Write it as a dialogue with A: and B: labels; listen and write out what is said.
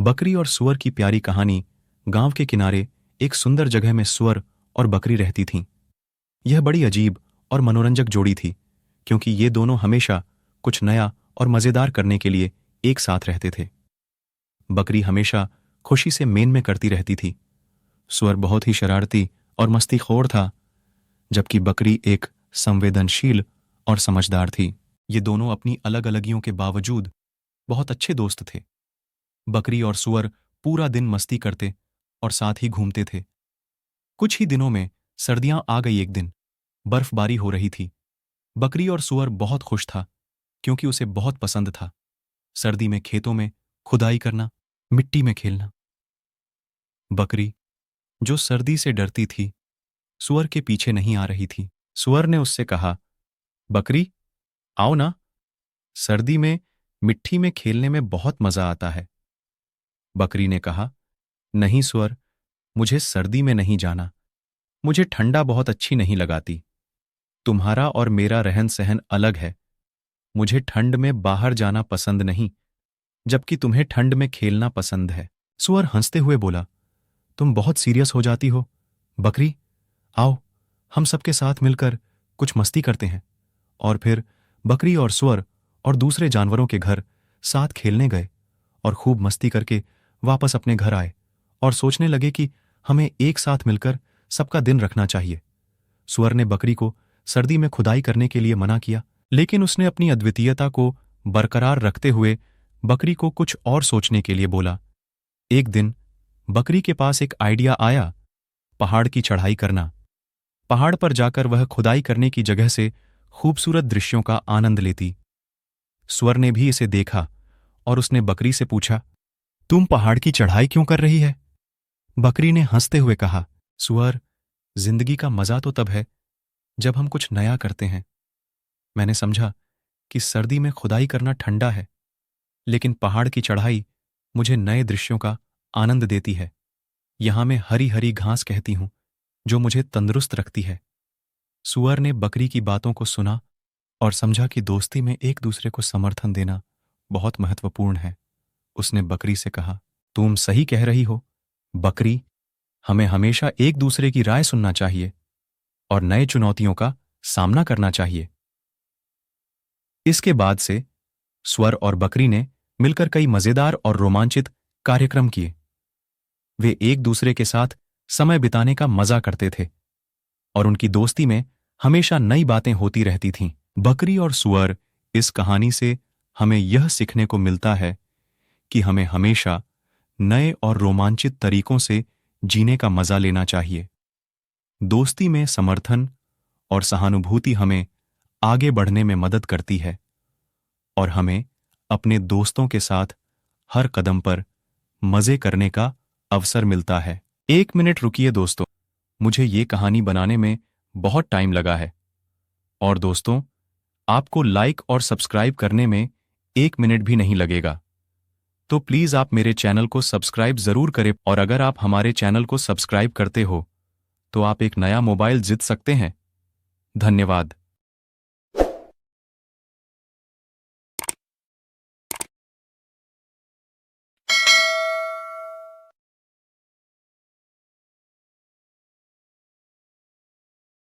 A: बकरी और सुअर की प्यारी कहानी। गांव के किनारे एक सुंदर जगह में सुअर और बकरी रहती थीं। यह बड़ी अजीब और मनोरंजक जोड़ी थी, क्योंकि ये दोनों हमेशा कुछ नया और मजेदार करने के लिए एक साथ रहते थे। बकरी हमेशा खुशी से मेन में करती रहती थी। सुअर बहुत ही शरारती और मस्तीखोर था, जबकि बकरी एक संवेदनशील और समझदार थी। ये दोनों अपनी अलग अलगियों के बावजूद बहुत अच्छे दोस्त थे। बकरी और सुअर पूरा दिन मस्ती करते और साथ ही घूमते थे। कुछ ही दिनों में सर्दियां आ गई। एक दिन बर्फबारी हो रही थी। बकरी और सुअर बहुत खुश था, क्योंकि उसे बहुत पसंद था सर्दी में खेतों में खुदाई करना, मिट्टी में खेलना। बकरी, जो सर्दी से डरती थी, सुअर के पीछे नहीं आ रही थी। सुअर ने उससे कहा, बकरी, आओ ना, सर्दी में मिट्टी में खेलने में बहुत मजा आता है। बकरी ने कहा, नहीं सुअर, मुझे सर्दी में नहीं जाना। मुझे ठंडा बहुत अच्छी नहीं लगाती। तुम्हारा और मेरा रहन सहन अलग है। मुझे ठंड में बाहर जाना पसंद नहीं, जबकि तुम्हें ठंड में खेलना पसंद है। सुअर हंसते हुए बोला, तुम बहुत सीरियस हो जाती हो। बकरी, आओ, हम सबके साथ मिलकर कुछ मस्ती करते हैं। और फिर बकरी और सुअर और दूसरे जानवरों के घर साथ खेलने गए और खूब मस्ती करके वापस अपने घर आए और सोचने लगे कि हमें एक साथ मिलकर सबका दिन रखना चाहिए। सुअर ने बकरी को सर्दी में खुदाई करने के लिए मना किया, लेकिन उसने अपनी अद्वितीयता को बरकरार रखते हुए बकरी को कुछ और सोचने के लिए बोला। एक दिन बकरी के पास एक आइडिया आया, पहाड़ की चढ़ाई करना। पहाड़ पर जाकर वह खुदाई करने की जगह से खूबसूरत दृश्यों का आनंद लेती। सुअर ने भी इसे देखा और उसने बकरी से पूछा, तुम पहाड़ की चढ़ाई क्यों कर रही है? बकरी ने हंसते हुए कहा, सुअर, जिंदगी का मजा तो तब है जब हम कुछ नया करते हैं। मैंने समझा कि सर्दी में खुदाई करना ठंडा है, लेकिन पहाड़ की चढ़ाई मुझे नए दृश्यों का आनंद देती है। यहां मैं हरी हरी घास कहती हूं, जो मुझे तंदुरुस्त रखती है। सुअर ने बकरी की बातों को सुना और समझा कि दोस्ती में एक दूसरे को समर्थन देना बहुत महत्वपूर्ण है। उसने बकरी से कहा, तुम सही कह रही हो बकरी, हमें हमेशा एक दूसरे की राय सुनना चाहिए और नए चुनौतियों का सामना करना चाहिए। इसके बाद से सुअर और बकरी ने मिलकर कई मजेदार और रोमांचित कार्यक्रम किए। वे एक दूसरे के साथ समय बिताने का मजा करते थे और उनकी दोस्ती में हमेशा नई बातें होती रहती थीं। बकरी और सुअर, इस कहानी से हमें यह सीखने को मिलता है कि हमें हमेशा नए और रोमांचित तरीकों से जीने का मजा लेना चाहिए। दोस्ती में समर्थन और सहानुभूति हमें आगे बढ़ने में मदद करती है और हमें अपने दोस्तों के साथ हर कदम पर मजे करने का अवसर मिलता है। 1 मिनट रुकिए दोस्तों, मुझे ये कहानी बनाने में बहुत टाइम लगा है। और दोस्तों, आपको लाइक और सब्सक्राइब करने में 1 मिनट भी नहीं लगेगा। तो प्लीज आप मेरे चैनल को सब्सक्राइब जरूर करें, और अगर आप हमारे चैनल को सब्सक्राइब करते हो तो आप एक नया मोबाइल जीत सकते हैं। धन्यवाद।